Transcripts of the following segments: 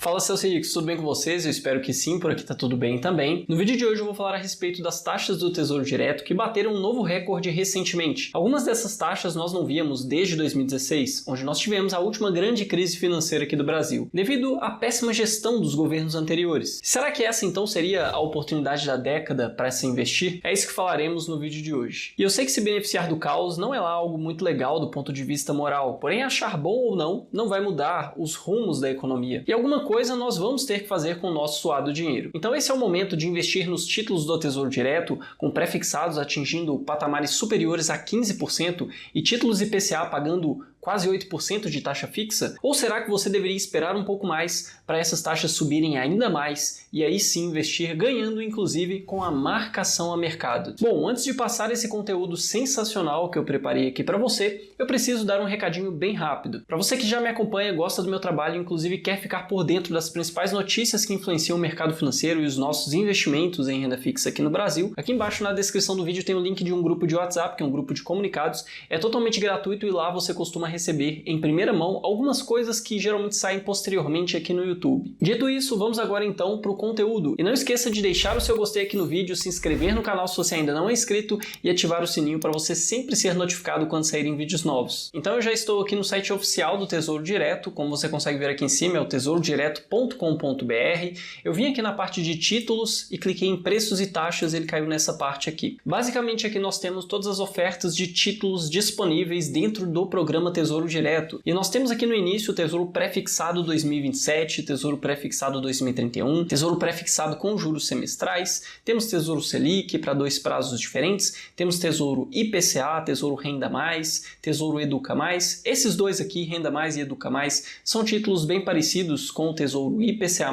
Fala, seus ricos, tudo bem com vocês? Eu espero que sim, por aqui tá tudo bem também. No vídeo de hoje eu vou falar a respeito das taxas do Tesouro Direto que bateram um novo recorde recentemente. Algumas dessas taxas nós não víamos desde 2016, onde nós tivemos a última grande crise financeira aqui do Brasil, devido à péssima gestão dos governos anteriores. Será que essa então seria a oportunidade da década para se investir? É isso que falaremos no vídeo de hoje. E eu sei que se beneficiar do caos não é lá algo muito legal do ponto de vista moral, porém achar bom ou não vai mudar os rumos da economia. E alguma coisa nós vamos ter que fazer com o nosso suado dinheiro. Então esse é o momento de investir nos títulos do Tesouro Direto, com pré-fixados atingindo patamares superiores a 15% e títulos IPCA pagando quase 8% de taxa fixa? Ou será que você deveria esperar um pouco mais para essas taxas subirem ainda mais e aí sim investir ganhando inclusive com a marcação a mercado? Bom, antes de passar esse conteúdo sensacional que eu preparei aqui para você, eu preciso dar um recadinho bem rápido. Para você que já me acompanha, gosta do meu trabalho e inclusive quer ficar por dentro das principais notícias que influenciam o mercado financeiro e os nossos investimentos em renda fixa aqui no Brasil, aqui embaixo na descrição do vídeo tem o link de um grupo de WhatsApp, que é um grupo de comunicados. É totalmente gratuito e lá você costuma receber em primeira mão algumas coisas que geralmente saem posteriormente aqui no YouTube. Dito isso, vamos agora então para o conteúdo. E não esqueça de deixar o seu gostei aqui no vídeo, se inscrever no canal se você ainda não é inscrito e ativar o sininho para você sempre ser notificado quando saírem vídeos novos. Então eu já estou aqui no site oficial do Tesouro Direto, como você consegue ver aqui em cima, é o tesourodireto.com.br. Eu vim aqui na parte de títulos e cliquei em preços e taxas, ele caiu nessa parte aqui. Basicamente aqui nós temos todas as ofertas de títulos disponíveis dentro do programa Tesouro Direto. E nós temos aqui no início o Tesouro Pré-fixado 2027, Tesouro Pré-fixado 2031, Tesouro Pré-fixado com juros semestrais, temos Tesouro Selic para 2 prazos diferentes, temos Tesouro IPCA, Tesouro Renda Mais, Tesouro Educa Mais. Esses dois aqui, Renda Mais e Educa Mais, são títulos bem parecidos com o Tesouro IPCA+,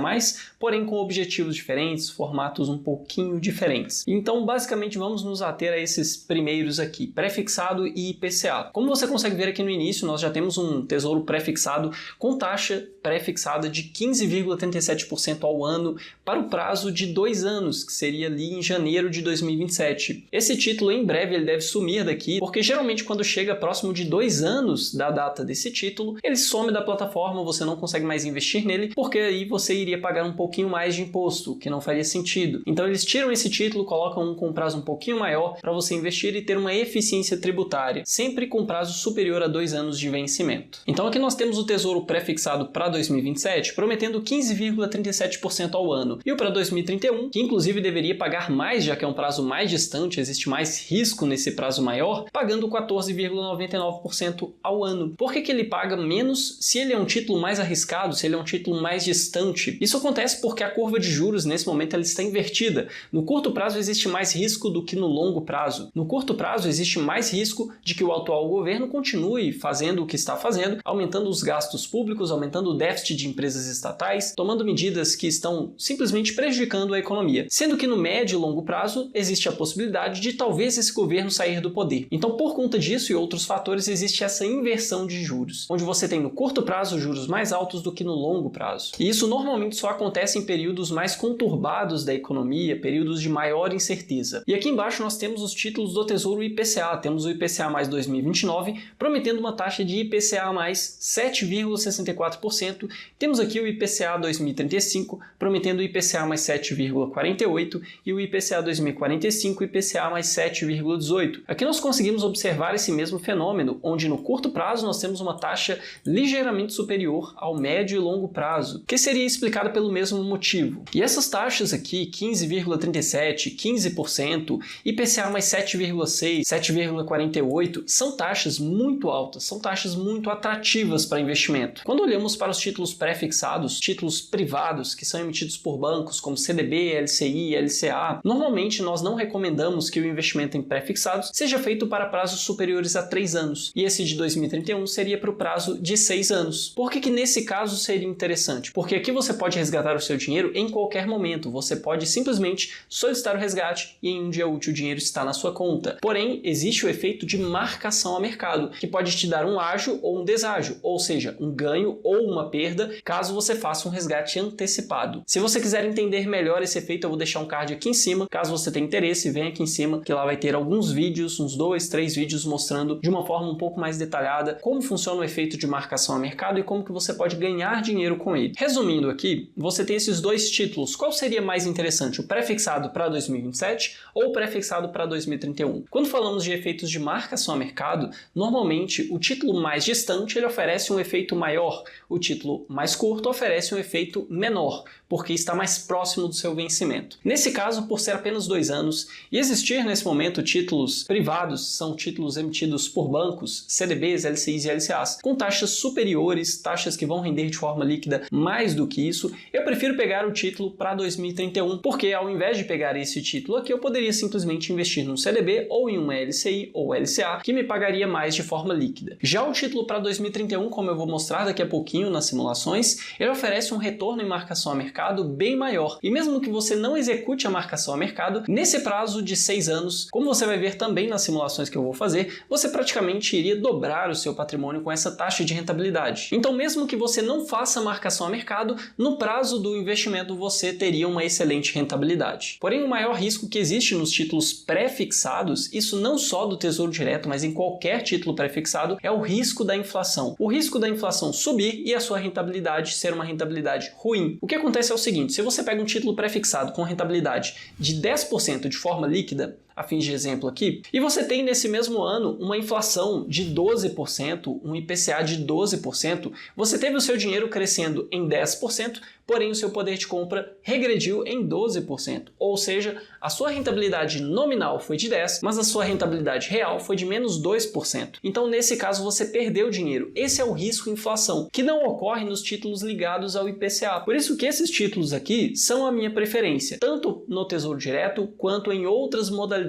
porém com objetivos diferentes, formatos um pouquinho diferentes. Então, basicamente, vamos nos ater a esses primeiros aqui, pré-fixado e IPCA. Como você consegue ver aqui no início, nós já temos um tesouro pré-fixado com taxa pré-fixada de 15,37% ao ano para o prazo de 2 anos, que seria ali em janeiro de 2027. Esse título, em breve, ele deve sumir daqui, porque geralmente quando chega próximo de 2 anos da data desse título, ele some da plataforma, você não consegue mais investir nele, porque aí você iria pagar um pouquinho mais de imposto, que não faria sentido. Então eles tiram esse título, colocam um com prazo um pouquinho maior para você investir e ter uma eficiência tributária, sempre com prazo superior a 2 anos de vencimento. Então aqui nós temos o Tesouro Pré-fixado para 2027, prometendo 15,37% ao ano. E o para 2031, que inclusive deveria pagar mais, já que é um prazo mais distante, existe mais risco nesse prazo maior, pagando 14,99% ao ano. Por que ele paga menos se ele é um título mais arriscado, se ele é um título mais distante? Isso acontece porque a curva de juros nesse momento ela está invertida. No curto prazo existe mais risco do que no longo prazo. No curto prazo existe mais risco de que o atual governo continue fazendo o que está fazendo, aumentando os gastos públicos, aumentando o déficit de empresas estatais, tomando medidas que estão simplesmente prejudicando a economia. Sendo que no médio e longo prazo existe a possibilidade de talvez esse governo sair do poder. Então, por conta disso e outros fatores, existe essa inversão de juros, onde você tem no curto prazo juros mais altos do que no longo prazo. E isso normalmente só acontece em períodos mais conturbados da economia, períodos de maior incerteza. E aqui embaixo nós temos os títulos do Tesouro IPCA. Temos o IPCA mais 2029, prometendo uma taxa de IPCA mais 7,64%. Temos aqui o IPCA 2035, prometendo o IPCA mais 7,48% e o IPCA 2045, IPCA mais 7,18%. Aqui nós conseguimos observar esse mesmo fenômeno, onde no curto prazo nós temos uma taxa ligeiramente superior ao médio e longo prazo, que seria explicado pelo mesmo motivo. E essas taxas aqui, 15,37%, 15%, IPCA mais 7,6%, 7,48%, são taxas muito altas, são taxas muito atrativas para investimento. Quando olhamos para os títulos pré-fixados, títulos privados que são emitidos por bancos como CDB, LCI, LCA, normalmente nós não recomendamos que o investimento em pré-fixados seja feito para prazos superiores a 3 anos, e esse de 2031 seria para o prazo de 6 anos. Por que nesse caso seria interessante? Porque aqui você pode resgatar o seu dinheiro em qualquer momento, você pode simplesmente solicitar o resgate e em um dia útil o dinheiro está na sua conta. Porém, existe o efeito de marcação a mercado, que pode te dar dar um ágio ou um deságio, ou seja, um ganho ou uma perda, caso você faça um resgate antecipado. Se você quiser entender melhor esse efeito, eu vou deixar um card aqui em cima. Caso você tenha interesse, vem aqui em cima, que lá vai ter alguns vídeos, uns 2, 3 vídeos mostrando de uma forma um pouco mais detalhada como funciona o efeito de marcação a mercado e como que você pode ganhar dinheiro com ele. Resumindo aqui, você tem esses dois títulos. Qual seria mais interessante, o pré-fixado para 2027 ou o pré-fixado para 2031? Quando falamos de efeitos de marcação a mercado, normalmente o título mais distante ele oferece um efeito maior, o título mais curto oferece um efeito menor, porque está mais próximo do seu vencimento. Nesse caso, por ser apenas 2 anos e existir nesse momento títulos privados, são títulos emitidos por bancos, CDBs, LCIs e LCAs, com taxas superiores, taxas que vão render de forma líquida mais do que isso, eu prefiro pegar o título para 2031, porque ao invés de pegar esse título aqui, eu poderia simplesmente investir num CDB ou em uma LCI ou LCA, que me pagaria mais de forma líquida. Já o título para 2031, como eu vou mostrar daqui a pouquinho nas simulações, ele oferece um retorno em marcação a mercado bem maior. E mesmo que você não execute a marcação a mercado, nesse prazo de 6 anos, como você vai ver também nas simulações que eu vou fazer, você praticamente iria dobrar o seu patrimônio com essa taxa de rentabilidade. Então, mesmo que você não faça marcação a mercado, no prazo do investimento você teria uma excelente rentabilidade. Porém, o maior risco que existe nos títulos pré-fixados, isso não só do Tesouro Direto, mas em qualquer título pré-fixado, é o risco da inflação. O risco da inflação subir e a sua rentabilidade ser uma rentabilidade ruim. O que acontece é o seguinte, se você pega um título pré-fixado com rentabilidade de 10% de forma líquida, a fim de exemplo aqui, e você tem nesse mesmo ano uma inflação de 12%, um IPCA de 12%, você teve o seu dinheiro crescendo em 10%, porém o seu poder de compra regrediu em 12%, ou seja, a sua rentabilidade nominal foi de 10%, mas a sua rentabilidade real foi de menos 2%. Então, nesse caso, você perdeu dinheiro. Esse é o risco inflação, que não ocorre nos títulos ligados ao IPCA. Por isso que esses títulos aqui são a minha preferência, tanto no Tesouro Direto quanto em outras modalidades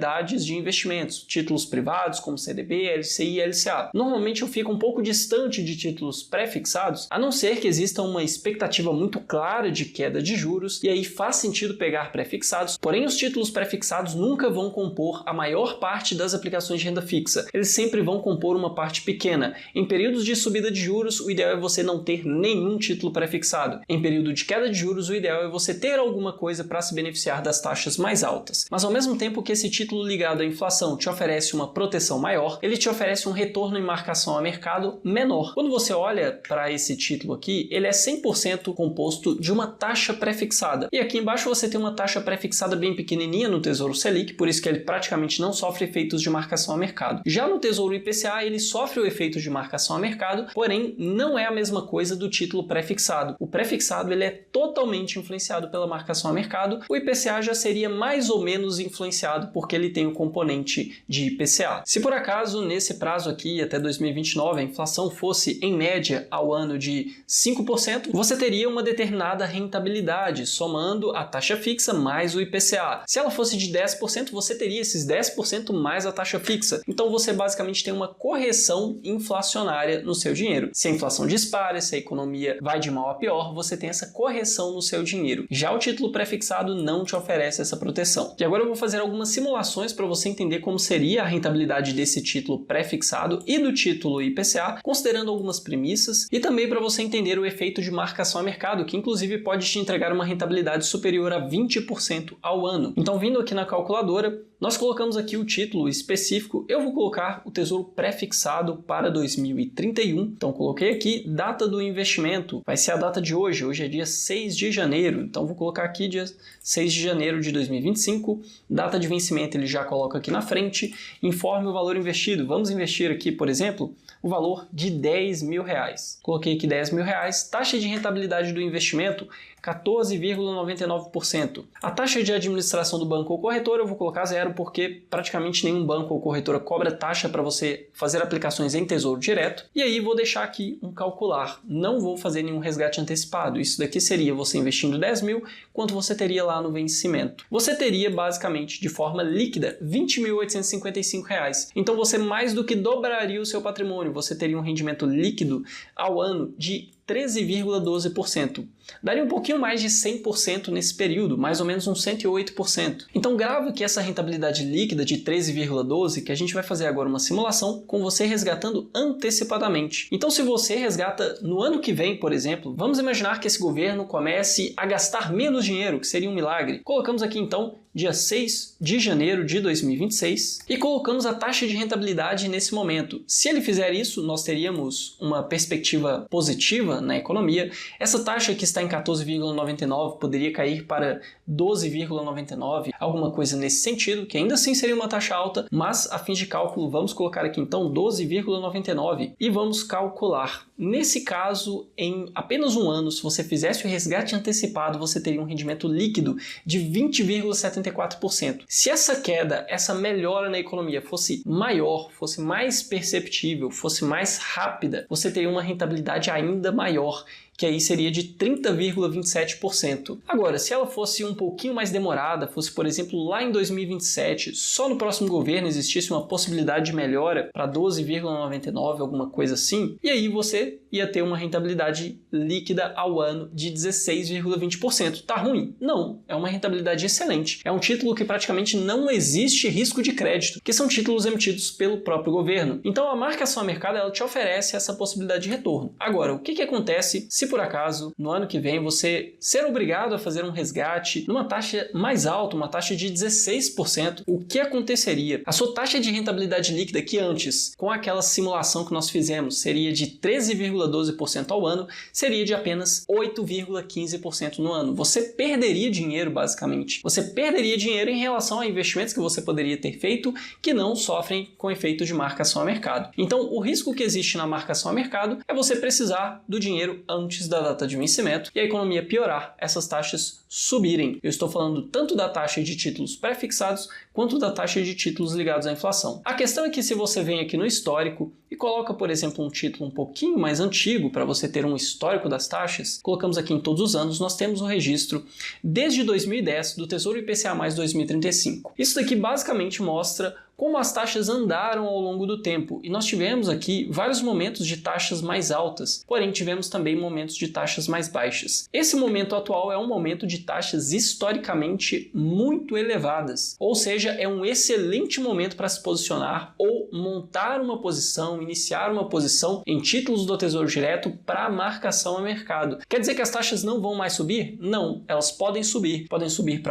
de investimentos, títulos privados como CDB, LCI e LCA. Normalmente eu fico um pouco distante de títulos pré-fixados, a não ser que exista uma expectativa muito clara de queda de juros, e aí faz sentido pegar pré-fixados, porém os títulos pré-fixados nunca vão compor a maior parte das aplicações de renda fixa, eles sempre vão compor uma parte pequena. Em períodos de subida de juros, o ideal é você não ter nenhum título pré-fixado. Em período de queda de juros, o ideal é você ter alguma coisa para se beneficiar das taxas mais altas. Mas ao mesmo tempo que esse título ligado à inflação te oferece uma proteção maior, ele te oferece um retorno em marcação a mercado menor. Quando você olha para esse título aqui, ele é 100% composto de uma taxa pré-fixada. E aqui embaixo você tem uma taxa pré-fixada bem pequenininha no Tesouro Selic, por isso que ele praticamente não sofre efeitos de marcação a mercado. Já no Tesouro IPCA, ele sofre o efeito de marcação a mercado, porém não é a mesma coisa do título pré-fixado. O pré-fixado ele é totalmente influenciado pela marcação a mercado, o IPCA já seria mais ou menos influenciado porque ele tem o componente de IPCA. Se por acaso nesse prazo aqui até 2029 a inflação fosse em média ao ano de 5%, você teria uma determinada rentabilidade somando a taxa fixa mais o IPCA. Se ela fosse de 10%, você teria esses 10% mais a taxa fixa. Então você basicamente tem uma correção inflacionária no seu dinheiro. Se a inflação dispara, se a economia vai de mal a pior, você tem essa correção no seu dinheiro. Já o título pré-fixado não te oferece essa proteção. E agora eu vou fazer algumas simulações para você entender como seria a rentabilidade desse título pré-fixado e do título IPCA, considerando algumas premissas, e também para você entender o efeito de marcação a mercado, que inclusive pode te entregar uma rentabilidade superior a 20% ao ano. Então, vindo aqui na calculadora, nós colocamos aqui o título específico, eu vou colocar o Tesouro pré-fixado para 2031, então coloquei aqui data do investimento, vai ser a data de hoje, hoje é dia 6 de janeiro, então vou colocar aqui dia 6 de janeiro de 2025, data de vencimento ele já coloca aqui na frente, informe o valor investido, vamos investir aqui, por exemplo, o valor de R$10.000. Coloquei aqui R$10.000, taxa de rentabilidade do investimento 14,99%. A taxa de administração do banco ou corretora eu vou colocar 0 porque praticamente nenhum banco ou corretora cobra taxa para você fazer aplicações em Tesouro Direto. E aí vou deixar aqui um calcular. Não vou fazer nenhum resgate antecipado. Isso daqui seria você investindo 10 mil, quanto você teria lá no vencimento. Você teria basicamente de forma líquida R$20.855. Então você mais do que dobraria o seu patrimônio. Você teria um rendimento líquido ao ano de 13,12%. Daria um pouquinho mais de 100% nesse período, mais ou menos uns 108%. Então grave que essa rentabilidade líquida de 13,12%, que a gente vai fazer agora uma simulação com você resgatando antecipadamente. Então se você resgata no ano que vem, por exemplo, vamos imaginar que esse governo comece a gastar menos dinheiro, que seria um milagre. Colocamos aqui então dia 6 de janeiro de 2026 e colocamos a taxa de rentabilidade nesse momento. Se ele fizer isso, nós teríamos uma perspectiva positiva na economia. Essa taxa que está em 14,99 poderia cair para 12,99, alguma coisa nesse sentido, que ainda assim seria uma taxa alta, mas a fim de cálculo vamos colocar aqui então 12,99 e vamos calcular. Nesse caso, em apenas um ano, se você fizesse o resgate antecipado, você teria um rendimento líquido de 20,74%. Se essa queda, essa melhora na economia fosse maior, fosse mais perceptível, fosse mais rápida, você teria uma rentabilidade ainda maior, que aí seria de 30,27%. Agora, se ela fosse um pouquinho mais demorada, fosse, por exemplo, lá em 2027, só no próximo governo existisse uma possibilidade de melhora para 12,99, alguma coisa assim, e aí você ia ter uma rentabilidade líquida ao ano de 16,20%. Tá ruim? Não, é uma rentabilidade excelente. É um título que praticamente não existe risco de crédito, que são títulos emitidos pelo próprio governo. Então a marcação a mercado ela te oferece essa possibilidade de retorno. Agora, o que acontece se por acaso, no ano que vem, você ser obrigado a fazer um resgate numa taxa mais alta, uma taxa de 16%, o que aconteceria? A sua taxa de rentabilidade líquida, que antes, com aquela simulação que nós fizemos, seria de 13,12% ao ano, seria de apenas 8,15% no ano. Você perderia dinheiro, basicamente. Você perderia dinheiro em relação a investimentos que você poderia ter feito que não sofrem com efeito de marcação a mercado. Então, o risco que existe na marcação a mercado é você precisar do dinheiro antes da data de vencimento e a economia piorar, essas taxas subirem. Eu estou falando tanto da taxa de títulos pré-fixados quanto da taxa de títulos ligados à inflação. A questão é que se você vem aqui no histórico e coloca, por exemplo, um título um pouquinho mais antigo para você ter um histórico das taxas, colocamos aqui em todos os anos, nós temos um registro desde 2010 do Tesouro IPCA mais 2035. Isso daqui basicamente mostra como as taxas andaram ao longo do tempo, e nós tivemos aqui vários momentos de taxas mais altas, porém tivemos também momentos de taxas mais baixas. Esse momento atual é um momento de taxas historicamente muito elevadas, ou seja, é um excelente momento para se posicionar ou montar uma posição, iniciar uma posição em títulos do Tesouro Direto para marcação a mercado. Quer dizer que as taxas não vão mais subir? Não, elas podem subir para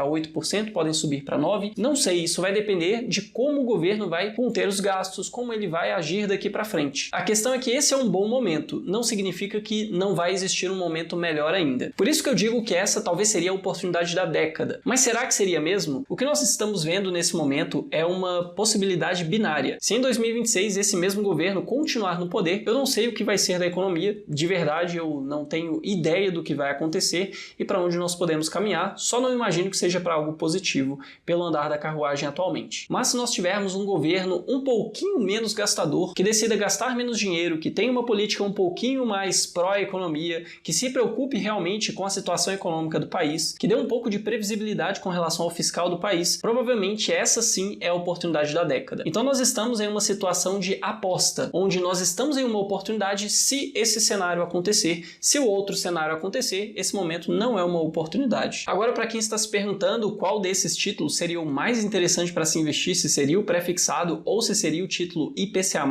8%, podem subir para 9%, não sei, isso vai depender de como o governo vai conter os gastos, como ele vai agir daqui para frente. A questão é que esse é um bom momento, não significa que não vai existir um momento melhor ainda. Por isso que eu digo que essa talvez seria a oportunidade da década. Mas será que seria mesmo? O que nós estamos vendo nesse momento é uma possibilidade binária. Se em 2026 esse mesmo governo continuar no poder, eu não sei o que vai ser da economia, de verdade eu não tenho ideia do que vai acontecer e para onde nós podemos caminhar, só não imagino que seja para algo positivo pelo andar da carruagem atualmente. Mas se nós tivermos um governo um pouquinho menos gastador, que decida gastar menos dinheiro, que tenha uma política um pouquinho mais pró-economia, que se preocupe realmente com a situação econômica do país, que dê um pouco de previsibilidade com relação ao fiscal do país, provavelmente essa sim é a oportunidade da década. Então nós estamos em uma situação de aposta, onde nós estamos em uma oportunidade se esse cenário acontecer. Se o outro cenário acontecer, esse momento não é uma oportunidade. Agora, para quem está se perguntando qual desses títulos seria o mais interessante para se investir, se seria o pré-fixado ou se seria o título IPCA+,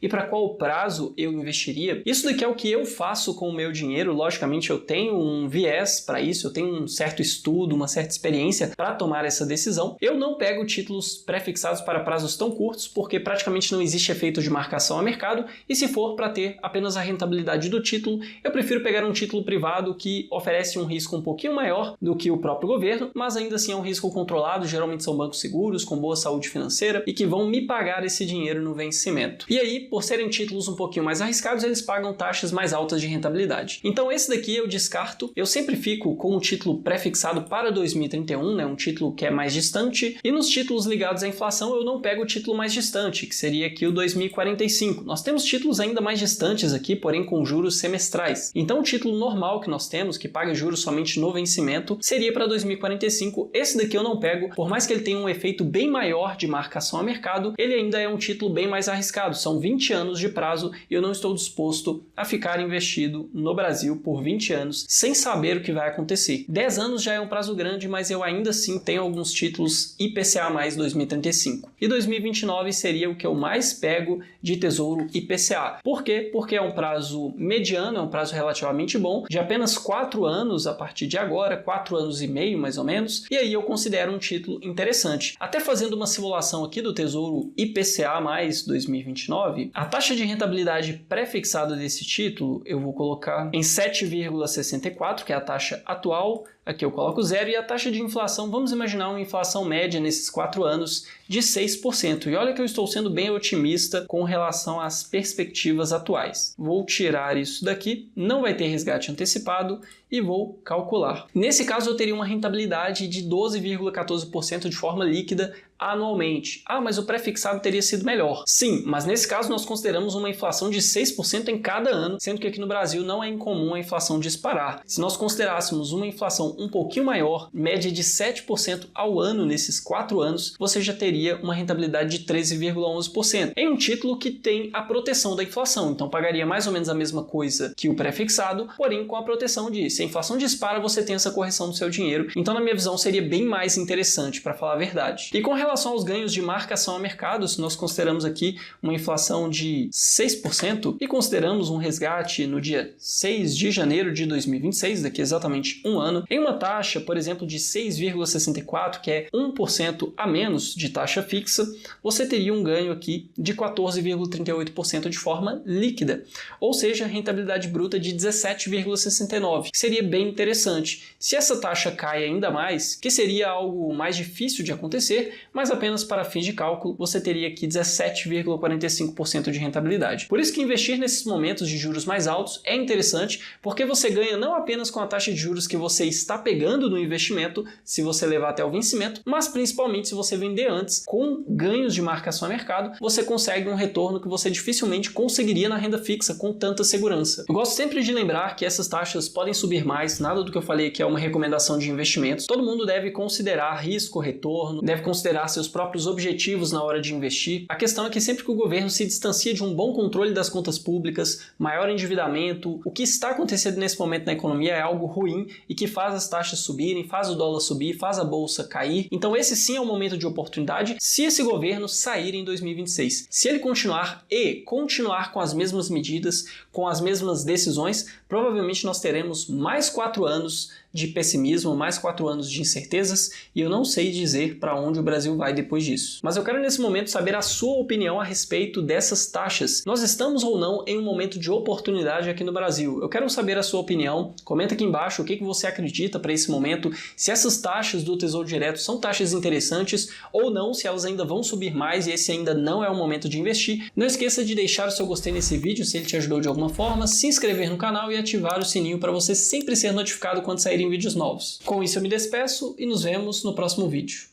e para qual prazo eu investiria, isso daqui é o que eu faço com o meu dinheiro. Logicamente eu tenho um viés para isso, eu tenho um certo estudo, uma certa experiência para tomar essa decisão. Eu não pego títulos pré-fixados para prazos tão curtos porque praticamente não existe efeito de marcação a mercado, e se for para ter apenas a rentabilidade do título, eu prefiro pegar um título privado que oferece um risco um pouquinho maior do que o próprio governo, mas ainda assim é um risco controlado, geralmente são bancos seguros, com boa saúde financeira e que vão me pagar esse dinheiro no vencimento. E aí, por serem títulos um pouquinho mais arriscados, eles pagam taxas mais altas de rentabilidade. Então esse daqui eu descarto, eu sempre fico com o título pré-fixado para 2031, né, um título que é mais distante, e nos títulos ligados à inflação eu não pego o título mais distante, que seria aqui o 2045. Nós temos títulos ainda mais distantes aqui, porém com juros semestrais. Então o título normal que nós temos, que paga juros somente no vencimento, seria para 2045. Esse daqui eu não pego, por mais que ele tenha um efeito bem maior de marcação marcação a mercado, ele ainda é um título bem mais arriscado. São 20 anos de prazo e eu não estou disposto a ficar investido no Brasil por 20 anos sem saber o que vai acontecer. 10 anos já é um prazo grande, mas eu ainda assim tenho alguns títulos IPCA mais 2035. E 2029 seria o que eu mais pego de Tesouro IPCA. Por quê? Porque é um prazo mediano, é um prazo relativamente bom, de apenas 4 anos a partir de agora, 4 anos e meio mais ou menos, e aí eu considero um título interessante. Até fazendo uma simulação aqui do Tesouro IPCA mais 2029, a taxa de rentabilidade pré-fixada desse título eu vou colocar em 7,64, que é a taxa atual. Aqui eu coloco 0 e a taxa de inflação, vamos imaginar uma inflação média nesses 4 anos de 6%. E olha que eu estou sendo bem otimista com relação às perspectivas atuais. Vou tirar isso daqui, não vai ter resgate antecipado e vou calcular. Nesse caso eu teria uma rentabilidade de 12,14% de forma líquida anualmente. Ah, mas o pré-fixado teria sido melhor. Sim, mas nesse caso nós consideramos uma inflação de 6% em cada ano, sendo que aqui no Brasil não é incomum a inflação disparar. Se nós considerássemos uma inflação um pouquinho maior, média de 7% ao ano nesses 4 anos, você já teria uma rentabilidade de 13,11%. Em um título que tem a proteção da inflação, então pagaria mais ou menos a mesma coisa que o pré-fixado, porém com a proteção de se a inflação dispara, você tem essa correção do seu dinheiro. Então, na minha visão, seria bem mais interessante, para falar a verdade. E com relação aos ganhos de marcação a mercado, se nós consideramos aqui uma inflação de 6% e consideramos um resgate no dia 6 de janeiro de 2026, daqui exatamente um ano, em uma taxa, por exemplo, de 6,64, que é 1% a menos de taxa fixa, você teria um ganho aqui de 14,38% de forma líquida, ou seja, rentabilidade bruta de 17,69%, que seria bem interessante. Se essa taxa cai ainda mais, que seria algo mais difícil de acontecer, mas apenas para fins de cálculo, você teria aqui 17,45% de rentabilidade. Por isso que investir nesses momentos de juros mais altos é interessante, porque você ganha não apenas com a taxa de juros que você está pegando no investimento, se você levar até o vencimento, mas principalmente se você vender antes, com ganhos de marcação a mercado, você consegue um retorno que você dificilmente conseguiria na renda fixa com tanta segurança. Eu gosto sempre de lembrar que essas taxas podem subir mais, nada do que eu falei aqui é uma recomendação de investimentos. Todo mundo deve considerar risco, retorno, deve considerar seus próprios objetivos na hora de investir. A questão é que sempre que o governo se distancia de um bom controle das contas públicas, maior endividamento, o que está acontecendo nesse momento na economia é algo ruim e que faz as taxas subirem, faz o dólar subir, faz a bolsa cair. Então esse sim é um momento de oportunidade se esse governo sair em 2026. Se ele continuar com as mesmas medidas, com as mesmas decisões, provavelmente nós teremos mais 4 anos de pessimismo, mais 4 anos de incertezas, e eu não sei dizer para onde o Brasil vai depois disso. Mas eu quero nesse momento saber a sua opinião a respeito dessas taxas. Nós estamos ou não em um momento de oportunidade aqui no Brasil? Eu quero saber a sua opinião. Comenta aqui embaixo o que você acredita para esse momento, se essas taxas do Tesouro Direto são taxas interessantes ou não, se elas ainda vão subir mais e esse ainda não é o momento de investir. Não esqueça de deixar o seu gostei nesse vídeo se ele te ajudou de alguma forma, se inscrever no canal e ativar o sininho para você sempre ser notificado quando saírem vídeos novos. Com isso eu me despeço e nos vemos no próximo vídeo.